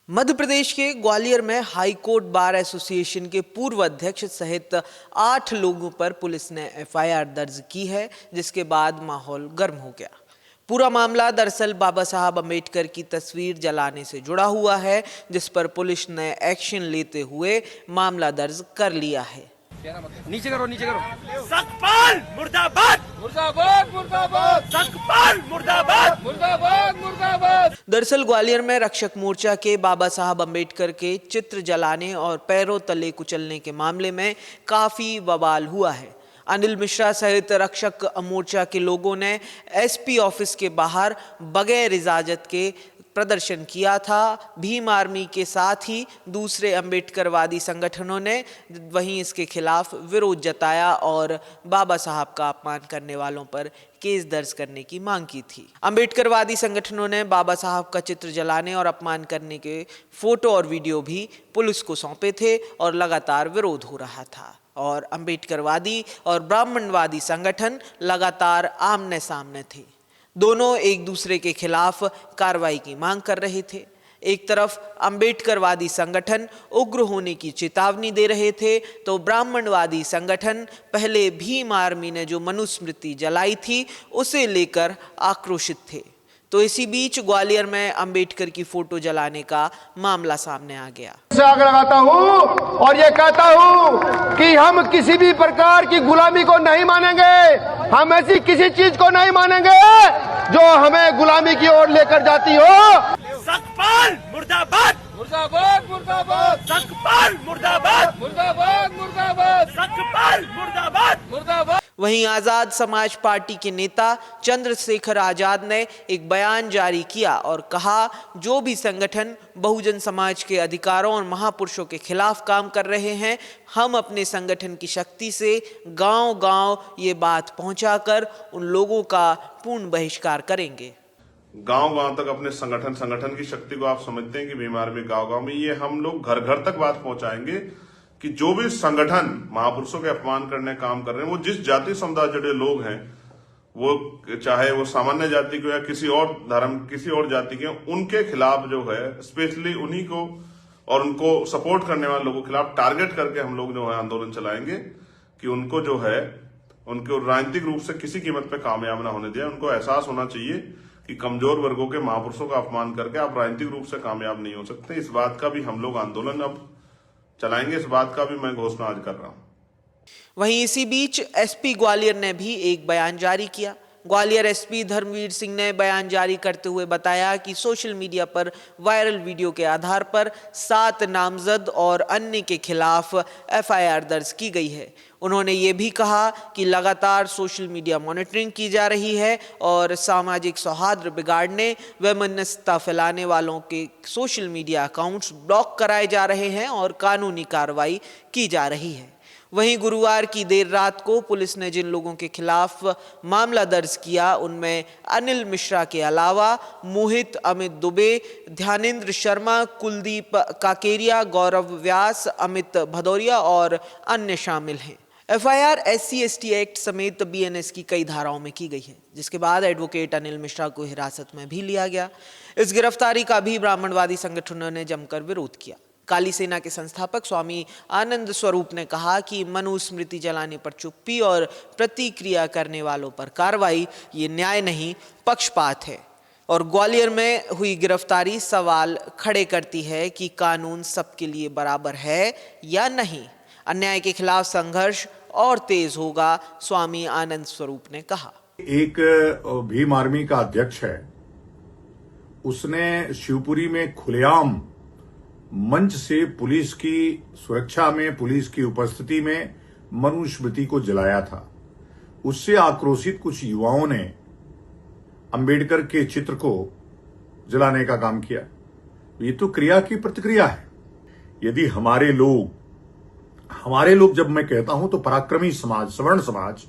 मध्य प्रदेश के ग्वालियर में high court bar association के पूर्व अध्यक्ष सहित 8 लोगों पर पुलिस ने एफआईआर दर्ज की है, जिसके बाद माहौल गर्म हो गया। पूरा मामला दरअसल बाबा साहब अम्बेडकर की तस्वीर जलाने से जुड़ा हुआ है, जिस पर पुलिस ने एक्शन लेते हुए मामला दर्ज कर लिया है। नीचे करो सकपाल मुर्दाबाद मुर्दाबाद मुर्दाबाद सकपाल मुर्दाबाद मुर्दाबाद मुर्दाबाद। दरअसल ग्वालियर में रक्षक मोर्चा के बाबा साहब अम्बेडकर के चित्र जलाने और पैरों तले कुचलने के मामले में काफी बवाल हुआ है। अनिल मिश्रा सहित रक्षक मोर्चा के लोगों ने एसपी ऑफिस के बाहर बगैर इजाजत के प्रदर्शन किया था। भीम आर्मी के साथ ही दूसरे अम्बेडकरवादी संगठनों ने वहीं इसके खिलाफ विरोध जताया और बाबा साहब का अपमान करने वालों पर केस दर्ज करने की मांग की थी। अम्बेडकरवादी संगठनों ने बाबा साहब का चित्र जलाने और अपमान करने के फोटो और वीडियो भी पुलिस को सौंपे थे और लगातार विरोध हो रहा था और अम्बेडकरवादी और ब्राह्मणवादी संगठन लगातार आमने सामने थे। दोनों एक दूसरे के खिलाफ कार्रवाई की मांग कर रहे थे। एक तरफ अम्बेडकरवादी संगठन उग्र होने की चेतावनी दे रहे थे, तो ब्राह्मणवादी संगठन पहले भीम आर्मी ने जो मनुस्मृति जलाई थी उसे लेकर आक्रोशित थे। तो इसी बीच ग्वालियर में अम्बेडकर की फोटो जलाने का मामला सामने आ गया। से आग लगाता हूं और ये कहता हूं कि हम किसी भी प्रकार की गुलामी को नहीं मानेंगे। हम ऐसी किसी चीज को नहीं मानेंगे जो हमें गुलामी की ओर लेकर जाती हो। सकपाल मुर्दाबाद मुर्दाबाद मुर्दाबाद सकपाल मुर्दाबाद मुर्दाबाद मुर्दाबाद सकपाल मुर्दाबाद मुर्दाबाद। वहीं आजाद समाज पार्टी के नेता चंद्रशेखर आजाद ने एक बयान जारी किया और कहा, जो भी संगठन बहुजन समाज के अधिकारों और महापुरुषों के खिलाफ काम कर रहे हैं, हम अपने संगठन की शक्ति से गांव-गांव ये बात पहुंचाकर उन लोगों का पूर्ण बहिष्कार करेंगे। गांव-गांव तक अपने संगठन की शक्ति को आप समझते हैं कि भीम आर्मी गांव-गांव में, ये हम लोग घर घर तक बात पहुंचाएंगे कि जो भी संगठन महापुरुषों के अपमान करने काम कर रहे हैं, वो जिस जाति समुदाय जुड़े लोग हैं, वो चाहे वो सामान्य जाति को या किसी और धर्म किसी और जाति के, उनके खिलाफ जो है स्पेशली उन्हीं को और उनको सपोर्ट करने वाले लोगों के खिलाफ टारगेट करके हम लोग जो है आंदोलन चलाएंगे कि उनको जो है उनको राजनीतिक रूप से किसी कीमत पे कामयाब ना होने दिया। उनको एहसास होना चाहिए कि कमजोर वर्गों के महापुरुषों का अपमान करके आप राजनीतिक रूप से कामयाब नहीं हो सकते। इस बात का भी हम लोग आंदोलन अब चलाएंगे, इस बात का भी मैं घोषणा आज कर रहा हूं। वहीं इसी बीच एसपी ग्वालियर ने भी एक बयान जारी किया। ग्वालियर एसपी धर्मवीर सिंह ने बयान जारी करते हुए बताया कि सोशल मीडिया पर वायरल वीडियो के आधार पर 7 नामजद और अन्य के खिलाफ एफआईआर दर्ज की गई है। उन्होंने ये भी कहा कि लगातार सोशल मीडिया मॉनिटरिंग की जा रही है और सामाजिक सौहार्द बिगाड़ने व मनस्ता फैलाने वालों के सोशल मीडिया अकाउंट्स ब्लॉक कराए जा रहे हैं और कानूनी कार्रवाई की जा रही है। वहीं गुरुवार की देर रात को पुलिस ने जिन लोगों के खिलाफ मामला दर्ज किया, उनमें अनिल मिश्रा के अलावा मोहित, अमित दुबे, ध्यानेंद्र शर्मा, कुलदीप काकेरिया, गौरव व्यास, अमित भदौरिया और अन्य शामिल हैं। एफआईआर SC/ST एक्ट समेत BNS की कई धाराओं में की गई है, जिसके बाद एडवोकेट अनिल मिश्रा को हिरासत में भी लिया गया। इस गिरफ्तारी का भी ब्राह्मणवादी संगठनों ने जमकर विरोध किया। काली सेना के संस्थापक स्वामी आनंद स्वरूप ने कहा कि मनुस्मृति जलाने पर चुप्पी और प्रतिक्रिया करने वालों पर कार्रवाई ये न्याय नहीं, पक्षपात है। और ग्वालियर में हुई गिरफ्तारी सवाल खड़े करती है कि कानून सबके लिए बराबर है या नहीं। अन्याय के खिलाफ संघर्ष और तेज होगा, स्वामी आनंद स्वरूप ने कहा। एक भीम आर्मी का अध्यक्ष है, उसने शिवपुरी में खुलेआम मंच से पुलिस की सुरक्षा में, पुलिस की उपस्थिति में मनुस्मृति को जलाया था। उससे आक्रोशित कुछ युवाओं ने अंबेडकर के चित्र को जलाने का काम किया। ये तो क्रिया की प्रतिक्रिया है। यदि हमारे लोग, जब मैं कहता हूं तो पराक्रमी समाज, सवर्ण समाज,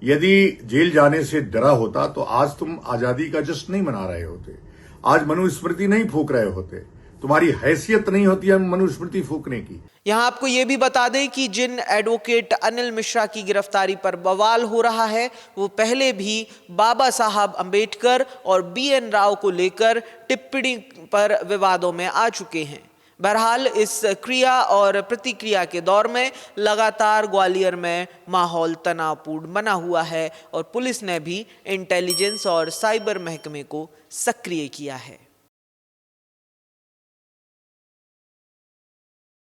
यदि जेल जाने से डरा होता तो आज तुम आजादी का जश्न नहीं मना रहे होते, आज मनुस्मृति नहीं फूंक रहे होते। तुम्हारी हैसियत नहीं होती है मनुस्मृति फूकने की। यहां आपको यह भी बता दें कि जिन एडवोकेट अनिल मिश्रा की गिरफ्तारी पर बवाल हो रहा है वो पहले भी बाबा साहब अंबेडकर और BN राव को लेकर टिप्पणी पर विवादों में आ चुके हैं। बहरहाल इस क्रिया और प्रतिक्रिया के दौर में लगातार ग्वालियर में माहौल तनावपूर्ण बना हुआ है और पुलिस ने भी इंटेलिजेंस और साइबर महकमे को सक्रिय किया है।